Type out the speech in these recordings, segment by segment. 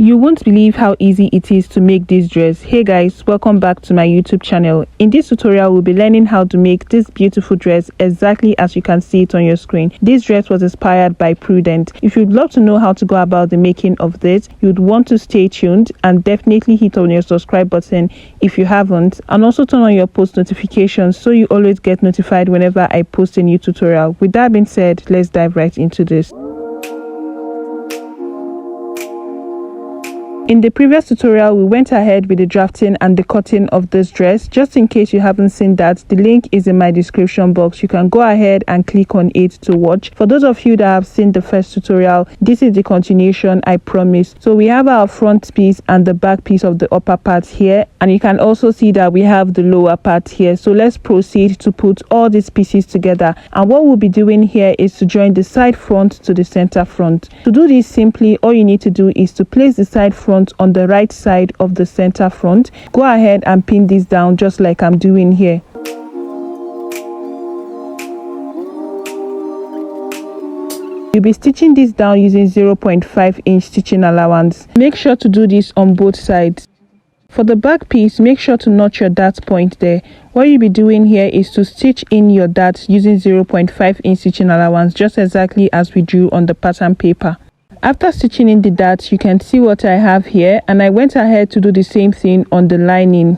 You won't believe how easy it is to make this dress. Hey guys, welcome back to my YouTube channel. In this tutorial, we'll be learning how to make this beautiful dress exactly as you can see it on your screen. This dress was inspired by Prudent. If you'd love to know how to go about the making of this, you'd want to stay tuned and definitely hit on your subscribe button if you haven't, and also turn on your post notifications so you always get notified whenever I post a new tutorial. With that being said, let's dive right into this. In the previous tutorial, we went ahead with the drafting and the cutting of this dress. Just in case you haven't seen that, the link is in my description box. You can go ahead and click on it to watch. For those of you that have seen the first tutorial, this is the continuation, I promise. So we have our front piece and the back piece of the upper part here, and you can also see that we have the lower part here. So let's proceed to put all these pieces together, and what we'll be doing here is to join the side front to the center front. To do this simply, all you need to do is to place the side front on the right side of the center front. Go ahead and pin this down just like I'm doing here. You'll be stitching this down using 0.5 inch stitching allowance. Make sure to do this on both sides. For the back piece, make sure to notch your dart point there. What you'll be doing here is to stitch in your darts using 0.5 inch stitching allowance, just exactly as we drew on the pattern paper. After stitching in the darts, you can see what I have here, and I went ahead to do the same thing on the lining.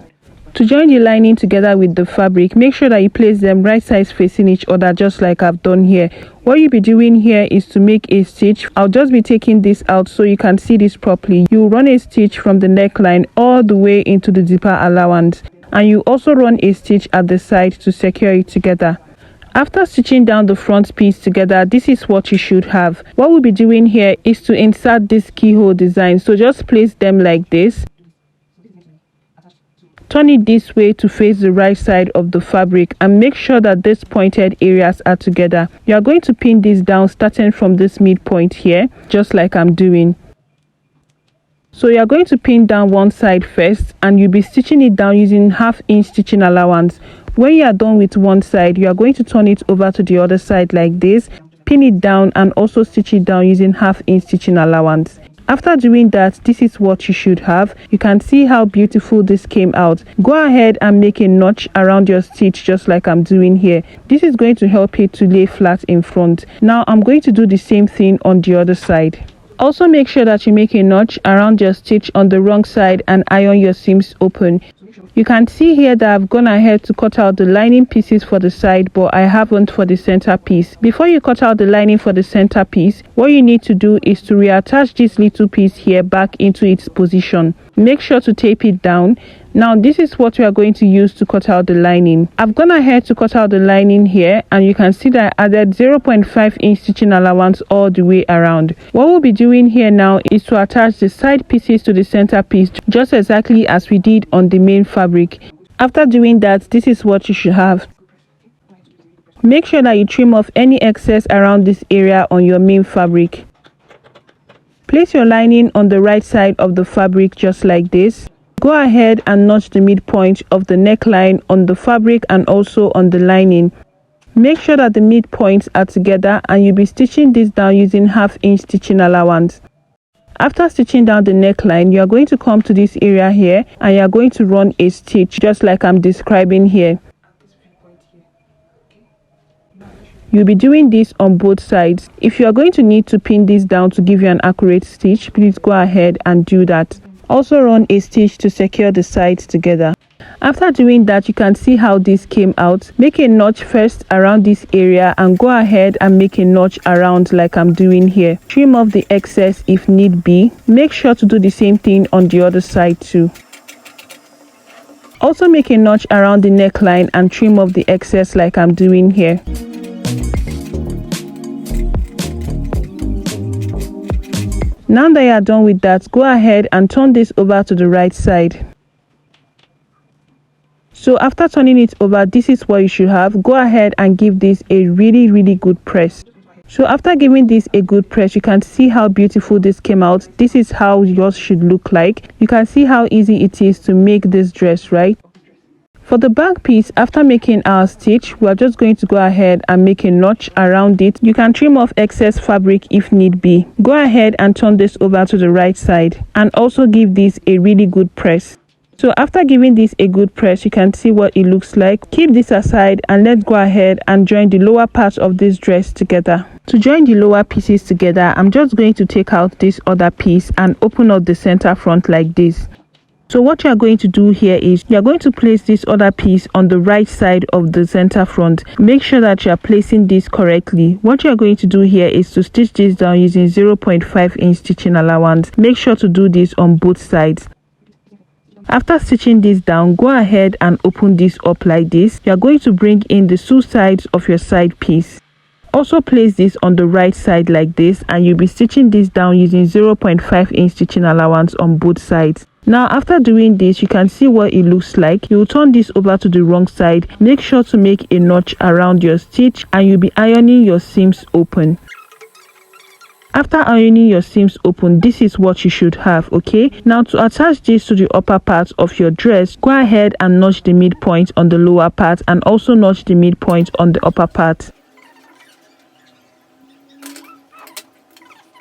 To join the lining together with the fabric, make sure that you place them right sides facing each other, just like I've done here. What you'll be doing here is to make a stitch. I'll just be taking this out so you can see this properly. You run a stitch from the neckline all the way into the zipper allowance, and you also run a stitch at the side to secure it together. After stitching down the front piece together, this is what you should have. What we'll be doing here is to insert this keyhole design. So just place them like this. Turn it this way to face the right side of the fabric, and make sure that these pointed areas are together. You are going to pin this down starting from this midpoint here, just like I'm doing. So you are going to pin down one side first, and you'll be stitching it down using 1/2 inch stitching allowance. When you are done with one side, you are going to turn it over to the other side like this, pin it down, and also stitch it down using 1/2 inch stitching allowance. After doing that, this is what you should have. You can see how beautiful this came out. Go ahead and make a notch around your stitch just like I'm doing here. This is going to help it to lay flat in front. Now I'm going to do the same thing on the other side. Also make sure that you make a notch around your stitch on the wrong side and iron your seams open. You can see here that I've gone ahead to cut out the lining pieces for the side, but I haven't for the center piece. Before you cut out the lining for the center piece, what you need to do is to reattach this little piece here back into its position. Make sure to tape it down. Now this is what we are going to use to cut out the lining. I've gone ahead to cut out the lining here, and you can see that I added 0.5 inch stitching allowance all the way around. What we'll be doing here now is to attach the side pieces to the center piece, just exactly as we did on the main fabric. After doing that, this is what you should have. Make sure that you trim off any excess around this area on your main fabric. Place your lining on the right side of the fabric just like this. Go ahead and notch the midpoint of the neckline on the fabric and also on the lining. Make sure that the midpoints are together, and you'll be stitching this down using 1/2 inch stitching allowance. After stitching down the neckline, you are going to come to this area here, and you are going to run a stitch just like I'm describing here. You'll be doing this on both sides. If you are going to need to pin this down to give you an accurate stitch, please go ahead and do that. Also run a stitch to secure the sides together. After doing that, you can see how this came out. Make a notch first around this area, and go ahead and make a notch around like I'm doing here. Trim off the excess if need be. Make sure to do the same thing on the other side too. Also make a notch around the neckline and trim off the excess like I'm doing here. Now that you are done with that, go ahead and turn this over to the right side. So after turning it over, this is what you should have. Go ahead and give this a really good press. So after giving this a good press, you can see how beautiful this came out. This is how yours should look like. You can see how easy it is to make this dress, right? For the back piece, after making our stitch, we are just going to go ahead and make a notch around it. You can trim off excess fabric if need be. Go ahead and turn this over to the right side and also give this a really good press. So after giving this a good press, you can see what it looks like. Keep this aside and let's go ahead and join the lower part of this dress together. To join the lower pieces together, I'm just going to take out this other piece and open up the center front like this. So what you are going to do here is you are going to place this other piece on the right side of the center front. Make sure that you are placing this correctly. What you are going to do here is to stitch this down using 0.5 inch stitching allowance. Make sure to do this on both sides. After stitching this down, go ahead and open this up like this. You are going to bring in the two sides of your side piece. Also place this on the right side like this, and you'll be stitching this down using 0.5 inch stitching allowance on both sides. Now after doing this, you can see what it looks like. You'll turn this over to the wrong side. Make sure to make a notch around your stitch and you'll be ironing your seams open. After ironing your seams open, this is what you should have. Okay, now to attach this to the upper part of your dress, go ahead and notch the midpoint on the lower part and also notch the midpoint on the upper part.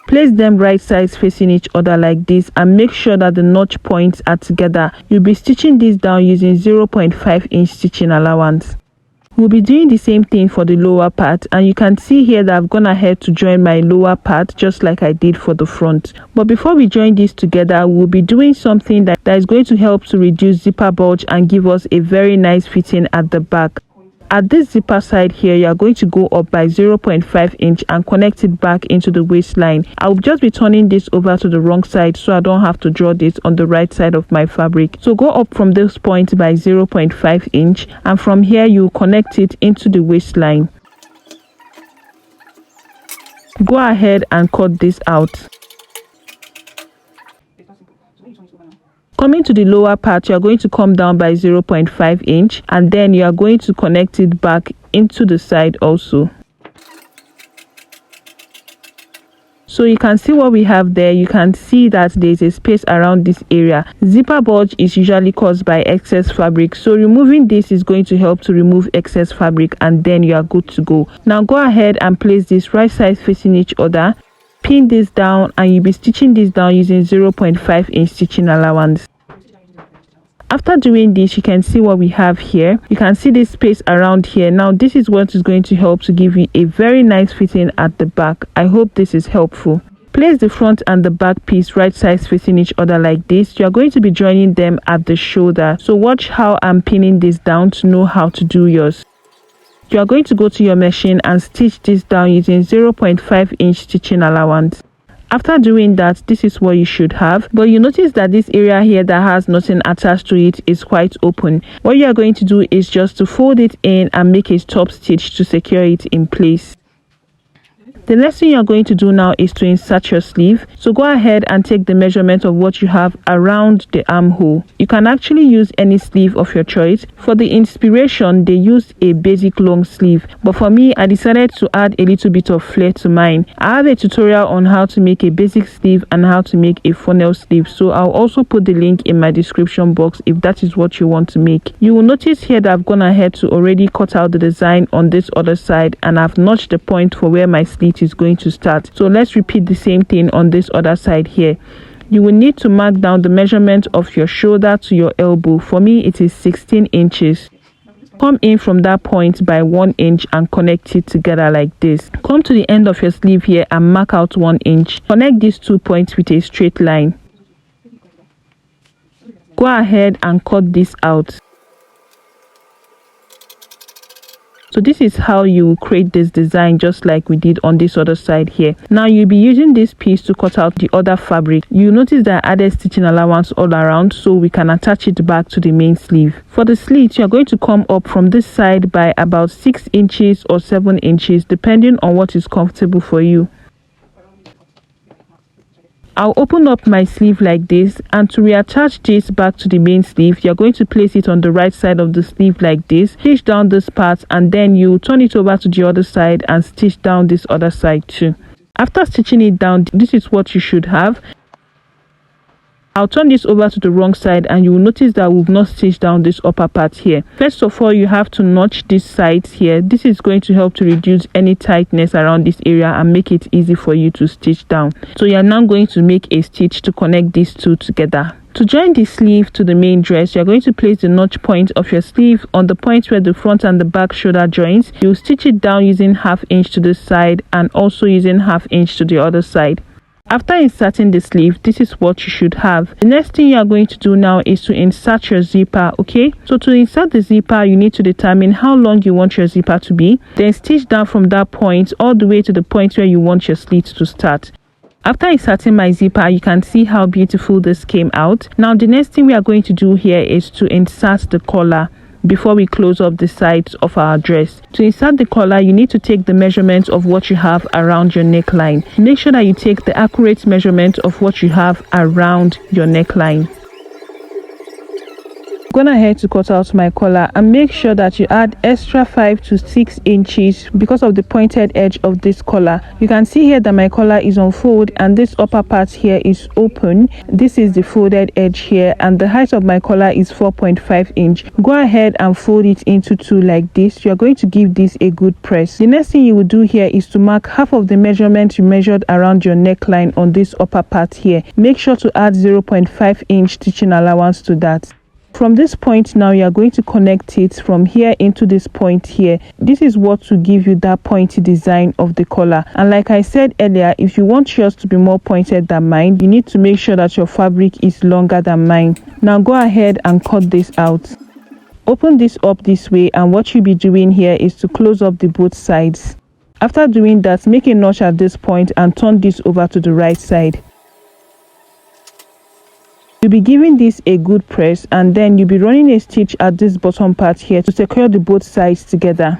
Place them right sides facing each other like this and make sure that the notch points are together. You'll be stitching this down using 0.5 inch stitching allowance. We'll be doing the same thing for the lower part, and you can see here that I've gone ahead to join my lower part just like I did for the front. But before we join this together, we'll be doing something that is going to help to reduce zipper bulge and give us a very nice fitting at the back. At this zipper side here, you are going to go up by 0.5 inch and connect it back into the waistline. I'll just be turning this over to the wrong side so I don't have to draw this on the right side of my fabric. So go up from this point by 0.5 inch and from here you connect it into the waistline. Go ahead and cut this out. Coming to the lower part, you are going to come down by 0.5 inch and then you are going to connect it back into the side also. So you can see what we have there. You can see that there is a space around this area. Zipper bulge is usually caused by excess fabric, so removing this is going to help to remove excess fabric and then you are good to go. Now go ahead and place this right sides facing each other. Pin this down and you'll be stitching this down using 0.5 inch stitching allowance. After doing this, you can see what we have here. You can see this space around here. Now this is what is going to help to give you a very nice fitting at the back. I hope this is helpful. Place the front and the back piece right sides facing each other like this. You are going to be joining them at the shoulder. So watch how I'm pinning this down to know how to do yours. You are going to go to your machine and stitch this down using 0.5 inch stitching allowance. After doing that, this is what you should have. But you notice that this area here that has nothing attached to it is quite open. What you are going to do is just to fold it in and make a top stitch to secure it in place. The next thing you're going to do now is to insert your sleeve. So go ahead and take the measurement of what you have around the armhole. You can actually use any sleeve of your choice. For the inspiration, they used a basic long sleeve, but for me, I decided to add a little bit of flair to mine. I have a tutorial on how to make a basic sleeve and how to make a funnel sleeve, so I'll also put the link in my description box if that is what you want to make. You will notice here that I've gone ahead to already cut out the design on this other side and I've notched the point for where my slit is going to start. So let's repeat the same thing on this other side here. You will need to mark down the measurement of your shoulder to your elbow. For me, it is 16 inches. Come in from that point by 1 inch and connect it together like this. Come to the end of your sleeve here and mark out 1 inch. Connect these 2 points with a straight line. Go ahead and cut this out. So this is how you create this design, just like we did on this other side here. Now you'll be using this piece to cut out the other fabric. You notice that I added stitching allowance all around so we can attach it back to the main sleeve. For the slit, you're going to come up from this side by about 6 inches or 7 inches depending on what is comfortable for you. I'll open up my sleeve like this, and to reattach this back to the main sleeve, you're going to place it on the right side of the sleeve like this, stitch down this part, and then you turn it over to the other side and stitch down this other side too. After stitching it down, this is what you should have. I'll turn this over to the wrong side and you will notice that we've not stitched down this upper part here. First of all, you have to notch these sides here. This is going to help to reduce any tightness around this area and make it easy for you to stitch down. So you're now going to make a stitch to connect these two together. To join the sleeve to the main dress, you're going to place the notch point of your sleeve on the point where the front and the back shoulder joins. You'll stitch it down using 1/2 inch to this side and also using 1/2 inch to the other side. After inserting the sleeve, this is what you should have. The next thing you are going to do now is to insert your zipper, okay? So to insert the zipper, you need to determine how long you want your zipper to be. Then stitch down from that point all the way to the point where you want your slit to start. After inserting my zipper, you can see how beautiful this came out. Now the next thing we are going to do here is to insert the collar before we close up the sides of our dress. To insert the collar, you need to take the measurement of what you have around your neckline. Make sure that you take the accurate measurement of what you have around your neckline. I'm gonna head to cut out my collar and make sure that you add extra 5 to 6 inches because of the pointed edge of this collar. You can see here that my collar is on fold and this upper part here is open. This is the folded edge here and the height of my collar is 4.5 inch. Go ahead and fold it into two like this. You are going to give this a good press. The next thing you will do here is to mark half of the measurement you measured around your neckline on this upper part here. Make sure to add 0.5 inch stitching allowance to that. From this point now, you are going to connect it from here into this point here. This is what will give you that pointy design of the collar. And like I said earlier, if you want yours to be more pointed than mine, you need to make sure that your fabric is longer than mine. Now go ahead and cut this out. Open this up this way, and what you'll be doing here is to close up the both sides. After doing that, make a notch at this point and turn this over to the right side. You'll be giving this a good press and then you'll be running a stitch at this bottom part here to secure the both sides together.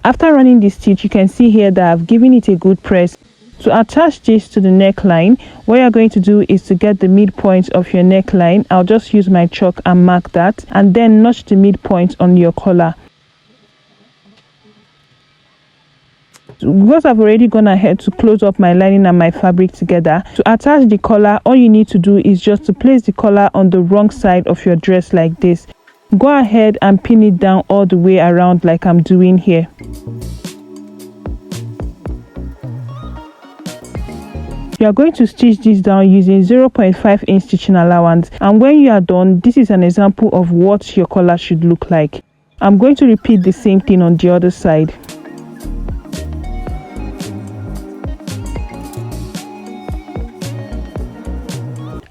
After running the stitch, you can see here that I've given it a good press. To attach this to the neckline, what you're going to do is to get the midpoint of your neckline. I'll just use my chalk and mark that and then notch the midpoint on your collar. Because I've already gone ahead to close up my lining and my fabric together, to attach the collar, all you need to do is just to place the collar on the wrong side of your dress like this. Go ahead and pin it down all the way around like I'm doing here. You are going to stitch this down using 0.5 inch stitching allowance, and when you are done, this is an example of what your collar should look like. I'm going to repeat the same thing on the other side.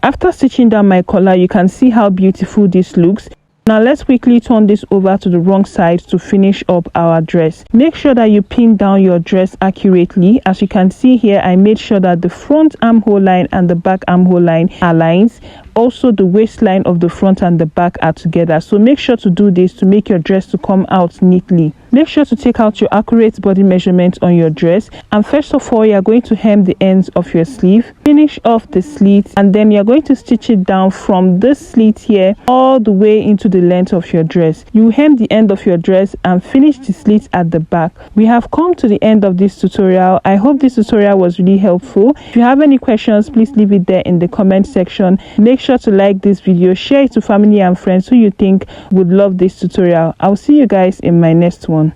After stitching down my collar, you can see how beautiful this looks. Now let's quickly turn this over to the wrong side to finish up our dress. Make sure that you pin down your dress accurately. As you can see here, I made sure that the front armhole line and the back armhole line aligns. Also, the waistline of the front and the back are together. So make sure to do this to make your dress to come out neatly. Make sure to take out your accurate body measurement on your dress. And first of all, you are going to hem the ends of your sleeve. Finish off the slit and then you're going to stitch it down from this slit here all the way into the length of your dress. You hem the end of your dress and finish the slit at the back. We have come to the end of this tutorial. I hope this tutorial was really helpful. If you have any questions, please leave it there in the comment section. Make sure to like this video, share it to family and friends who you think would love this tutorial. I'll see you guys in my next one.